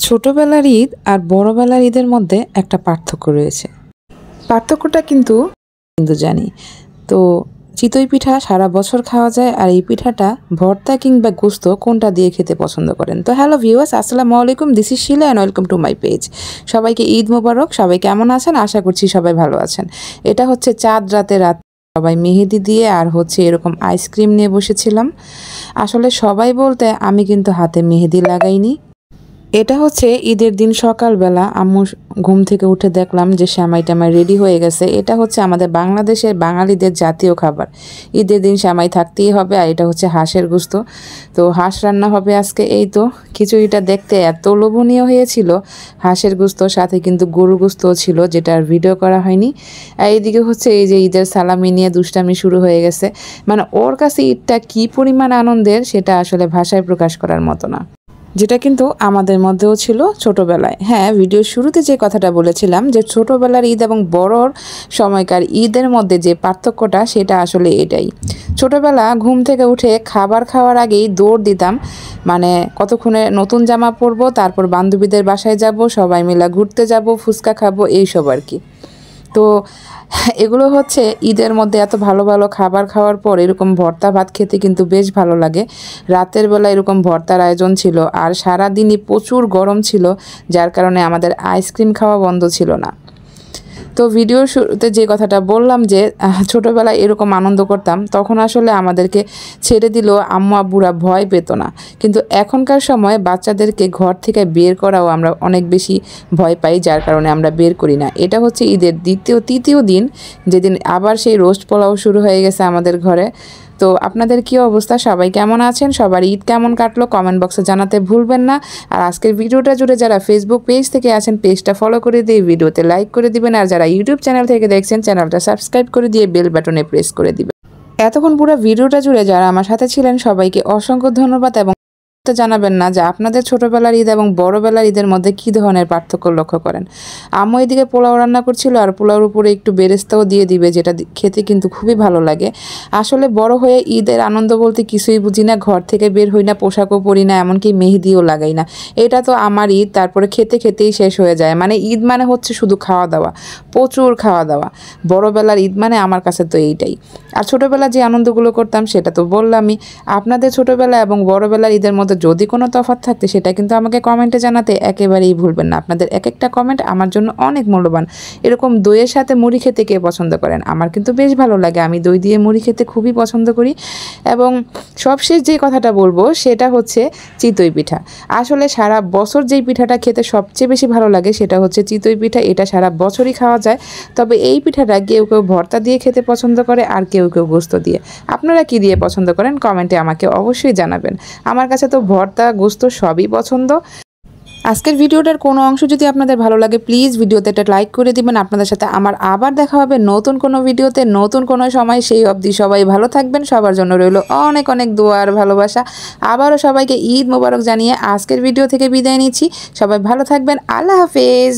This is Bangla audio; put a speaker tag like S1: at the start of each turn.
S1: ছোটবেলার ঈদ আর বড়বেলার ঈদের মধ্যে একটা পার্থক্য রয়েছে। পার্থক্যটা কিন্তু জানি। তো চিতই পিঠা সারা বছর খাওয়া যায়, আর এই পিঠাটা ভর্তা কিংবা গোস্ত কোনটা দিয়ে খেতে পছন্দ করেন? তো হ্যালো ভিউয়ার্স, আসসালামু আলাইকুম, this is Shila and welcome to my page. সবাইকে ঈদ মোবারক। সবাই কেমন আছেন? আশা করছি সবাই ভালো আছেন। এটা হচ্ছে চাঁদ রাত সবাই মেহেদি দিয়ে আর হচ্ছে এরকম আইসক্রিম নিয়ে বসেছিলাম। আসলে সবাই বলতে আমি কিন্তু হাতে মেহেদি লাগাইনি। এটা হচ্ছে ঈদের দিন সকালবেলা আম্মু ঘুম থেকে উঠে দেখলাম যে সেমাই টামাই রেডি হয়ে গেছে। এটা হচ্ছে আমাদের বাংলাদেশের বাঙালিদের জাতীয় খাবার। ঈদের দিন সেমাই থাকতেই হবে, আর এটা হচ্ছে হাঁসের গোস্ত। তো হাঁস রান্না হবে আজকে। এই তো খিচুড়িটা দেখতে এত লোভনীয় হয়েছিল। হাঁসের গোস্ত সাথে কিন্তু গরু গোস্তও ছিল, যেটা আর ভিডিও করা হয়নি। আর এইদিকে হচ্ছে এই যে ঈদের সালামি নিয়ে দুষ্টামি শুরু হয়ে গেছে। মানে ওর কাছে ঈদটা কী পরিমাণ আনন্দের সেটা আসলে ভাষায় প্রকাশ করার মতো না, যেটা কিন্তু আমাদের মধ্যেও ছিল ছোটবেলায়। হ্যাঁ, ভিডিওর শুরুতে যে কথাটা বলেছিলাম যে ছোটবেলার ঈদ এবং বড়র সময়কার ঈদের মধ্যে যে পার্থক্যটা, সেটা আসলে এটাই। ছোটবেলা ঘুম থেকে উঠে খাবার খাওয়ার আগেই দৌড় দিতাম, মানে কতক্ষণে নতুন জামা পরবো, তারপর বান্ধবীদের বাসায় যাব, সবাই মিলে ঘুরতে যাব, ফুচকা খাবো, এইসব আর কি। তো এগুলো হচ্ছে ঈদের মধ্যে এত ভালো ভালো খাবার খাওয়ার পর এরকম ভর্তা ভাত খেতে কিন্তু বেশ ভালো লাগে। রাতের বেলা এরকম ভর্তার আয়োজন ছিল, আর সারাদিনই প্রচুর গরম ছিল, যার কারণে আমাদের আইসক্রিম খাওয়া বন্ধ ছিল না। তো ভিডিওর শুরুতে যে কথাটা বললাম যে ছোটোবেলায় এরকম আনন্দ করতাম, তখন আসলে আমাদেরকে ছেড়ে দিলেও আম্মু আব্বুরা ভয় পেত না। কিন্তু এখনকার সময় বাচ্চাদেরকে ঘর থেকে বের করাও আমরা অনেক বেশি ভয় পাই, যার কারণে আমরা বের করি না। এটা হচ্ছে ঈদের তৃতীয় দিন, যেদিন আবার সেই রোস্ট পোলাও শুরু হয়ে গেছে আমাদের ঘরে। তো আপনাদের কী অবস্থা? সবাই কেমন আছেন? সবার ঈদ কেমন কাটলো কমেন্ট বক্সে জানাতে ভুলবেন না। আর আজকের ভিডিওটা জুড়ে যারা ফেসবুক পেজ থেকে আছেন, পেজটা ফলো করে দিয়ে ভিডিওতে লাইক করে দিবেন, আর যারা ইউটিউব চ্যানেল থেকে দেখছেন চ্যানেলটা সাবস্ক্রাইব করে দিয়ে বেল বাটনে প্রেস করে দিবেন। এতক্ষণ পুরো ভিডিওটা জুড়ে যারা আমার সাথে ছিলেন সবাইকে অসংখ্য ধন্যবাদ। এবং জানাবেন না যে আপনাদের ছোটবেলার ঈদ এবং বড়বেলার ঈদের মধ্যে কী ধরনের পার্থক্য লক্ষ্য করেন। আম্মু এদিকে পোলাও রান্না করছিল, আর পোলাওর উপরে একটু বেরেস্তাও দিয়ে দিবে, যেটা খেতে কিন্তু খুবই ভালো লাগে। আসলে বড় হয়ে ঈদের আনন্দ বলতে কিছুই বুঝি না, ঘর থেকে বের হই না, পোশাকও পরি না, এমনকি মেহেদিও লাগাই না। এটা তো আমার ঈদ, তারপরে খেতেই শেষ হয়ে যায়। মানে ঈদ মানে হচ্ছে শুধু খাওয়া দাওয়া, প্রচুর খাওয়া দাওয়া। বড়বেলার ঈদ মানে আমার কাছে তো এইটাই। আর ছোটোবেলা যে আনন্দগুলো করতাম সেটা তো বললামই। আপনাদের ছোটোবেলা এবং বড়বেলার ঈদের মধ্যে যদি কোনো তফাৎ থাকতে সেটা কিন্তু আমাকে কমেন্টে জানাতে একেবারেই ভুলবেন না। আপনাদের এক একটা কমেন্ট আমার জন্য অনেক মূল্যবান। এরকম দইয়ের সাথে মুড়ি খেতে কে পছন্দ করেন? আমার কিন্তু বেশ ভালো লাগে, আমি দই দিয়ে মুড়ি খেতে খুবই পছন্দ করি। এবং সবশেষ যে কথাটা বলবো সেটা হচ্ছে চিতই পিঠা। আসলে সারা বছর যেই পিঠাটা খেতে সবচেয়ে বেশি ভালো লাগে সেটা হচ্ছে চিতই পিঠা। এটা সারা বছরই খাওয়া যায়, তবে এই পিঠাটা কেউ কেউ ভর্তা দিয়ে খেতে পছন্দ করে, আর কেউ কেউ গোস্ত দিয়ে। আপনারা কি দিয়ে পছন্দ করেন কমেন্টে আমাকে অবশ্যই জানাবেন। আমার কাছে তো ভর্তা গোস্ত সবই পছন্দ। আজকের ভিডিওটার কোনো অংশ যদি আপনাদের ভালো লাগে প্লিজ ভিডিওতে একটা লাইক করে দিবেন। আপনাদের সাথে আমার আবার দেখা হবে নতুন কোনো ভিডিওতে নতুন কোনো সময়। সেই অবধি সবাই ভালো থাকবেন। সবার জন্য রইল অনেক অনেক দোয়া আর ভালোবাসা। আবারও সবাইকে ঈদ মোবারক জানিয়ে আজকের ভিডিও থেকে বিদায় নিচ্ছি। সবাই ভালো থাকবেন। আল্লাহ হাফেজ।